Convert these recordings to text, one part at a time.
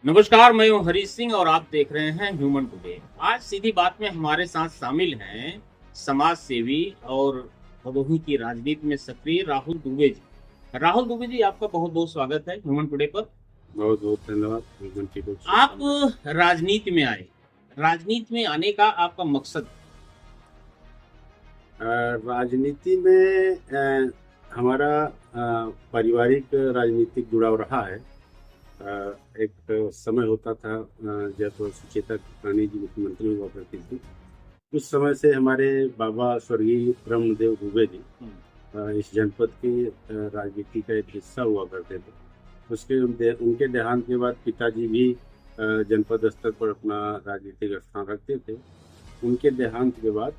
नमस्कार, मैं हूं हरीश सिंह और आप देख रहे हैं ह्यूमन टुडे। आज सीधी बात में हमारे साथ शामिल हैं समाज सेवी और भदोही की राजनीति में सक्रिय राहुल दुबे जी। राहुल दुबे जी, आपका बहुत बहुत स्वागत है ह्यूमन टुडे पर। बहुत बहुत धन्यवाद। आप राजनीति में आए, राजनीति में आने का आपका मकसद? राजनीति में हमारा पारिवारिक राजनीतिक जुड़ाव रहा है। एक समय होता था जब सुचेता कृपलानी जी मुख्यमंत्री हुआ करती थी। उस समय से हमारे बाबा स्वर्गीय ब्रह्मदेव दुबे जी इस जनपद की राजनीति का एक हिस्सा हुआ करते थे। उनके देहांत के बाद पिताजी भी जनपद स्तर पर अपना राजनीतिक स्थान रखते थे। उनके देहांत के बाद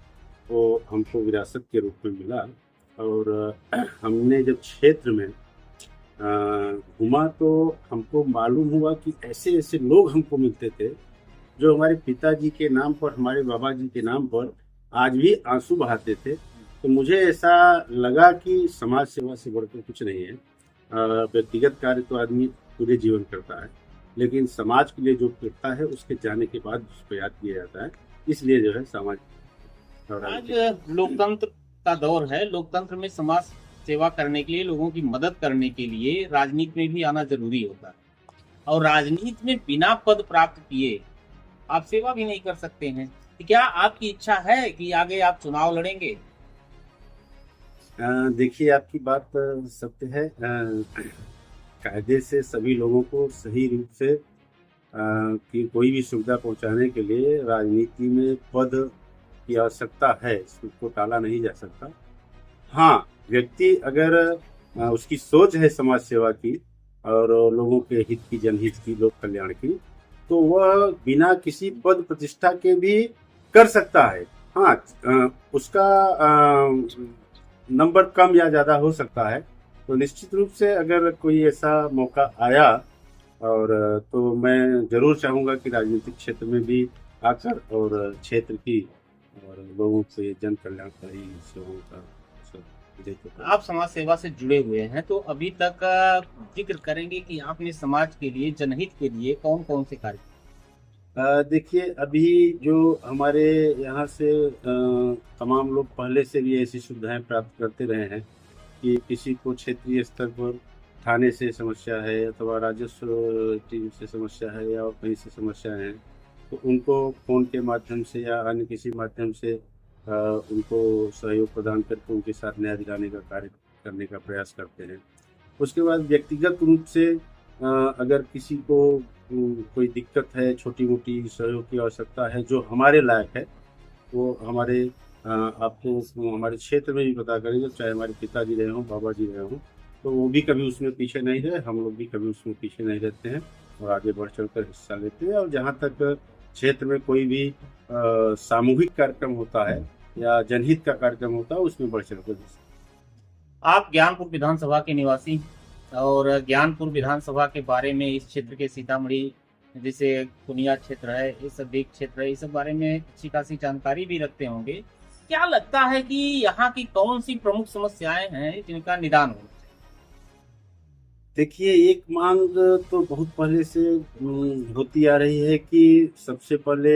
वो हमको विरासत के रूप में मिला और हमने जब क्षेत्र में घूमा तो हमको मालूम हुआ कि ऐसे ऐसे लोग हमको मिलते थे जो हमारे पिताजी के नाम पर, हमारे बाबा जी के नाम पर आज भी आंसू बहाते थे। तो मुझे ऐसा लगा कि समाज सेवा से बढ़कर कुछ नहीं है। व्यक्तिगत कार्य तो आदमी पूरे जीवन करता है, लेकिन समाज के लिए जो करता है उसके जाने के बाद उसको याद किया जाता है। इसलिए जो है समाज आज लोकतंत्र का दौर है। लोकतंत्र में समाज सेवा करने के लिए, लोगों की मदद करने के लिए राजनीति में भी आना जरूरी होता है। और राजनीति में बिना पद प्राप्त किए आप सेवा भी नहीं कर सकते हैं। तो क्या आपकी इच्छा है कि आगे आप चुनाव लड़ेंगे? देखिए, आपकी बात सत्य है। कायदे से सभी लोगों को सही रूप से कि कोई भी सुविधा पहुंचाने के लिए राजनीति में पद की आवश्यकता है, इसको टाला नहीं जा सकता। हाँ, व्यक्ति अगर उसकी सोच है समाज सेवा की और लोगों के हित की, जनहित की, लोक कल्याण की, तो वह बिना किसी पद प्रतिष्ठा के भी कर सकता है। हाँ, उसका नंबर कम या ज़्यादा हो सकता है। तो निश्चित रूप से अगर कोई ऐसा मौका आया और तो मैं ज़रूर चाहूँगा कि राजनीतिक क्षेत्र में भी आकर और क्षेत्र की और लोगों से जन कल्याणकारी सेवाओं का आप समाज सेवा से जुड़े हुए हैं, तो अभी तक जिक्र करेंगे कि आपने समाज के लिए, जनहित के लिए कौन कौन से कार्य? देखिए, अभी जो हमारे यहाँ से तमाम लोग पहले से भी ऐसी सुविधाएं प्राप्त करते रहे हैं कि किसी को क्षेत्रीय स्तर पर थाने से समस्या है अथवा राजस्व टीम से समस्या है या कहीं से समस्या है, तो उनको फ़ोन के माध्यम से या अन्य किसी माध्यम से उनको सहयोग प्रदान करके उनके साथ न्याय दिलाने का कार्य करने का प्रयास करते हैं। उसके बाद व्यक्तिगत रूप से अगर किसी को कोई दिक्कत है, छोटी मोटी सहयोग की आवश्यकता है जो हमारे लायक है, वो हमारे आपको हमारे क्षेत्र में भी पता करेंगे, चाहे हमारे पिताजी रहे हों, बाबा जी रहे हों, तो वो भी कभी उसमें पीछे नहीं रहे, हम लोग भी कभी उसमें पीछे नहीं रहते हैं और आगे बढ़ चढ़ कर हिस्सा लेते हैं। और जहाँ तक क्षेत्र में कोई भी सामूहिक कार्यक्रम होता है या जनहित का कार्यक्रम होता है, उसमें बढ़ चढ़ कर। आप ज्ञानपुर विधानसभा के निवासी और ज्ञानपुर विधानसभा के बारे में, इस क्षेत्र के सीतामढ़ी जैसे कुनिया क्षेत्र है, ये सब एक क्षेत्र है, इस सब बारे में अच्छी खासी जानकारी भी रखते होंगे। क्या लगता है कि यहाँ की कौन सी प्रमुख समस्याएं हैं जिनका निदान हो? देखिए, एक मांग तो बहुत पहले से होती आ रही है कि सबसे पहले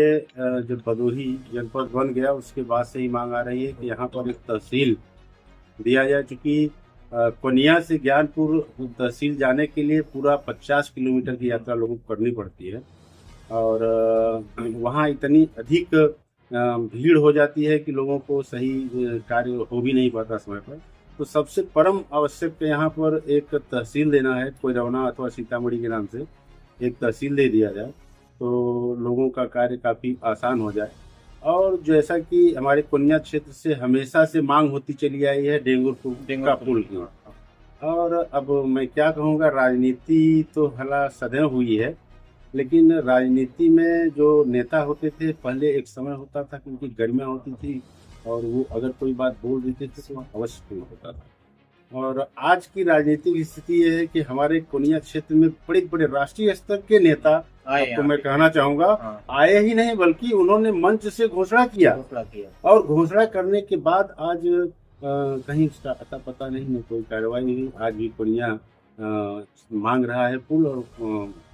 जब भदोही जनपद बन गया उसके बाद से ही मांग आ रही है कि यहाँ पर एक तहसील दिया जाए। चूँकि कोनिया से ज्ञानपुर तहसील जाने के लिए पूरा 50 किलोमीटर की यात्रा लोगों को करनी पड़ती है और वहाँ इतनी अधिक भीड़ हो जाती है कि लोगों को सही कार्य हो भी नहीं पाता समय पर। तो सबसे परम आवश्यक यहाँ पर एक तहसील देना है, कोइरवना अथवा सीतामढ़ी के नाम से एक तहसील दे दिया जाए तो लोगों का कार्य काफ़ी आसान हो जाए। और जैसा कि हमारे कोनिया क्षेत्र से हमेशा से मांग होती चली आई है डेंगू का पुल की, और अब मैं क्या कहूँगा, राजनीति तो हला सदैव हुई है, लेकिन राजनीति में जो नेता होते थे पहले एक समय होता था कि उनकी गरिमा होती थी और वो अगर कोई बात बोल देते थे तो अवश्य पूर्ण होता था। और आज की राजनीतिक स्थिति ये है कि हमारे कोनिया क्षेत्र में बड़े बड़े राष्ट्रीय स्तर के नेता, तो मैं कहना चाहूंगा, आए ही नहीं बल्कि उन्होंने मंच से घोषणा किया और घोषणा करने के बाद आज कहीं उसका अता पता नहीं, न कोई कार्रवाई नहीं। आज भी कोनिया मांग रहा है पुल, और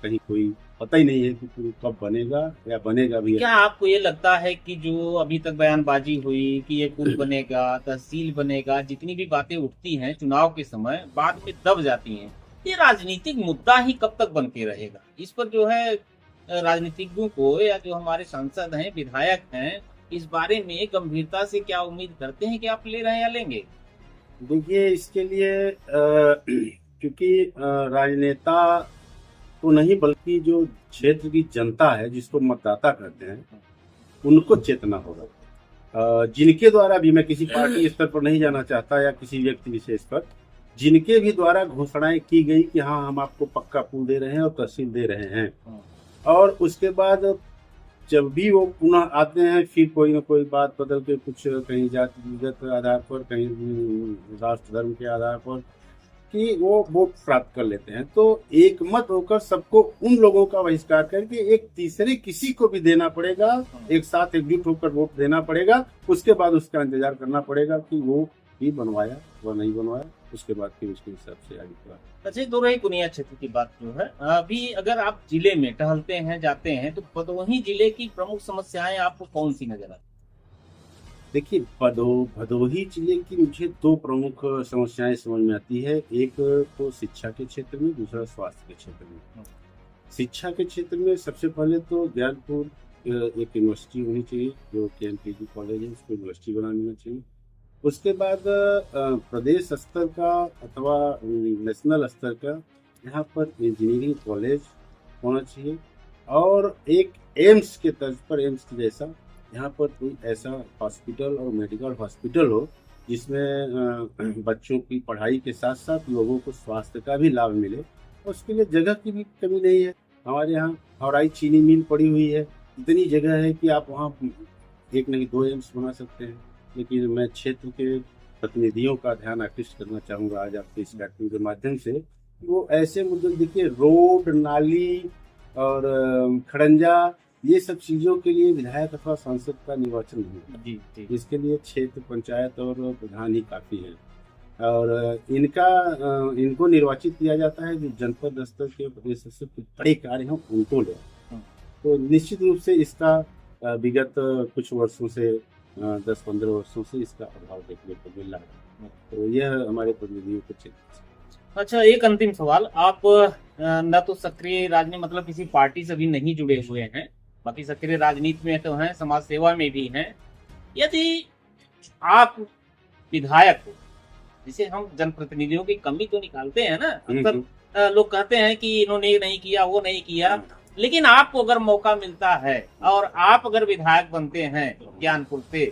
कहीं कोई पता ही नहीं है कि पुल कब बनेगा या बनेगा भी। क्या आपको ये लगता है कि जो अभी तक बयानबाजी हुई कि ये पुल बनेगा, तहसील बनेगा, जितनी भी बातें उठती हैं चुनाव के समय बाद में दब जाती हैं, ये राजनीतिक मुद्दा ही कब तक बन के रहेगा? इस पर जो है राजनीतिज्ञों को या जो हमारे सांसद हैं, विधायक हैं, इस बारे में गंभीरता से क्या उम्मीद करते हैं कि आप ले रहे हैं या लेंगे? देखिए, इसके लिए क्योंकि राजनेता तो नहीं, बल्कि जो क्षेत्र की जनता है, जिसको मतदाता कहते हैं, उनको चेतना होगा। जिनके द्वारा भी, मैं किसी पार्टी स्तर पर नहीं जाना चाहता या किसी व्यक्ति विशेष पर, जिनके भी द्वारा घोषणाएं की गई कि हाँ हम आपको पक्का पुल दे रहे हैं और तहसील दे रहे हैं, और उसके बाद जब भी वो पुनः आते हैं, फिर कोई ना कोई बात बदल के, कुछ कहीं जातिगत आधार पर, कहीं राष्ट्र धर्म के आधार पर, कि वो वोट प्राप्त कर लेते हैं, तो एक मत होकर सबको उन लोगों का बहिष्कार करके एक तीसरे किसी को भी देना पड़ेगा, एक साथ एकजुट होकर वोट देना पड़ेगा। उसके बाद उसका इंतजार करना पड़ेगा कि वो भी बनवाया व नहीं बनवाया, उसके बाद फिर उसके हिसाब से आगे बढ़ा। अच्छा, दो रही कुनिया क्षेत्र की बात जो है, अभी अगर आप जिले में टहलते हैं, जाते हैं, तो भदोही जिले की प्रमुख समस्याएं आपको कौन सी नजर आती? देखिए, भदोही जिले की मुझे दो प्रमुख समस्याएं समझ में आती है। एक तो शिक्षा के क्षेत्र में, दूसरा स्वास्थ्य के क्षेत्र में। शिक्षा के क्षेत्र में सबसे पहले तो ज्ञानपुर एक यूनिवर्सिटी होनी चाहिए, जो KMPG कॉलेज है, उसको यूनिवर्सिटी बना देना चाहिए। उसके बाद प्रदेश स्तर का अथवा नेशनल स्तर का यहाँ पर इंजीनियरिंग कॉलेज होना चाहिए, और एक एम्स के तर्ज पर, एम्स के जैसा यहाँ पर कोई ऐसा हॉस्पिटल और मेडिकल हॉस्पिटल हो जिसमें बच्चों की पढ़ाई के साथ साथ लोगों को स्वास्थ्य का भी लाभ मिले। उसके लिए जगह की भी कमी नहीं है। हमारे यहाँ हौराई चीनी मिल पड़ी हुई है, इतनी जगह है कि आप वहाँ एक नहीं दो एम्स बना सकते हैं। लेकिन मैं क्षेत्र के प्रतिनिधियों का ध्यान आकृष्ट करना चाहूँगा आज आपके इस कार्यक्रम के माध्यम से, वो ऐसे मुद्दे, देखिए रोड, नाली और खड़ंजा, ये सब चीज़ों के लिए विधायक अथवा सांसद का निर्वाचन नहीं है। इसके लिए क्षेत्र पंचायत और प्रधान ही काफ़ी है, और इनको निर्वाचित किया जाता है जो जनपद स्तर के प्रदेश स्तर के बड़े कार्य हैं उनको ले। तो निश्चित रूप से इसका विगत कुछ वर्षों से, 10-15 वर्षों से इसका अभाव देखने को मिल रहा है। तो यह हमारे प्रतिनिधियों को चिंता। अच्छा, एक अंतिम सवाल, आप न तो सक्रिय राजनीति, मतलब किसी पार्टी से भी नहीं जुड़े हुए हैं, बाकी सक्रिय राजनीति में तो हैं, समाज सेवा में भी हैं। यदि आप विधायक हो, जिसे हम जनप्रतिनिधियों की कमी तो निकालते हैं ना, अक्सर लोग कहते हैं कि इन्होंने ये नहीं किया, वो नहीं किया, लेकिन आपको अगर मौका मिलता है और आप अगर विधायक बनते हैं ज्ञानपुर से,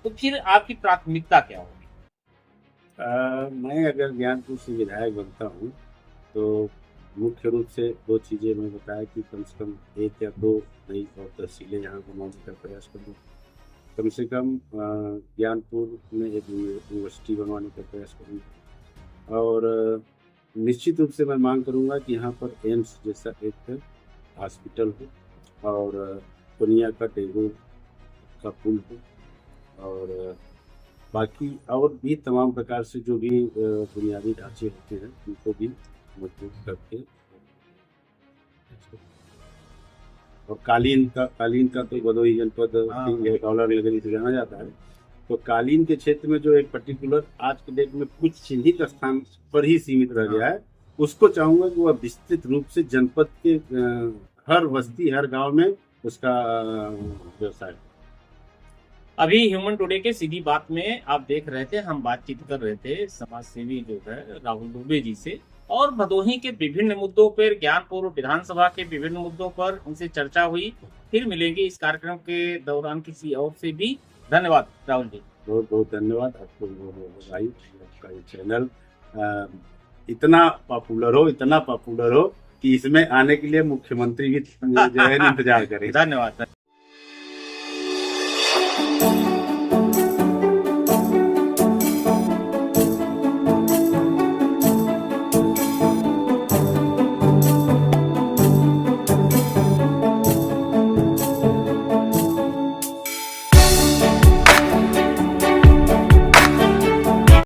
तो फिर आपकी प्राथमिकता क्या होगी? मैं अगर ज्ञानपुर से विधायक बनता हूँ तो मुख्य रूप से दो चीज़ें मैं बताया कि कम से कम 1 या 2 नई और तहसीलें यहाँ बनाने का प्रयास करूँ। कम से कम ज्ञानपुर में एक यूनिवर्सिटी बनवाने का प्रयास करूँगा, और निश्चित रूप से मैं मांग करूँगा कि यहाँ पर एम्स जैसा एक हॉस्पिटल हो, और पुनिया का डेंगू का पुल हो, और बाकी और भी तमाम प्रकार से जो भी बुनियादी ढांचे होते हैं उनको भी मजबूत करके, और कालीन का तो भदोही जनपद डॉलर नगरी से जाना जाता है। तो कालीन के क्षेत्र में जो एक पर्टिकुलर आज के डेट में कुछ चिन्हित स्थान पर ही सीमित रह गया है, उसको चाहूंगा कि वह विस्तृत रूप से जनपद के हर बस्ती, हर गांव में उसका व्यवसाय। अभी ह्यूमन टुडे के सीधी बात में आप देख रहे थे, हम बातचीत कर रहे थे समाज सेवी जो है राहुल दुबे जी से, और भदोही के विभिन्न मुद्दों पर, ज्ञानपुर विधानसभा के विभिन्न मुद्दों पर उनसे चर्चा हुई। फिर मिलेंगे इस कार्यक्रम के दौरान किसी और से भी। धन्यवाद राहुल जी। बहुत बहुत धन्यवाद आपको भाई, आपका ये चैनल इतना पॉपुलर हो कि इसमें आने के लिए मुख्यमंत्री भी जो है इंतजार करें। धन्यवाद।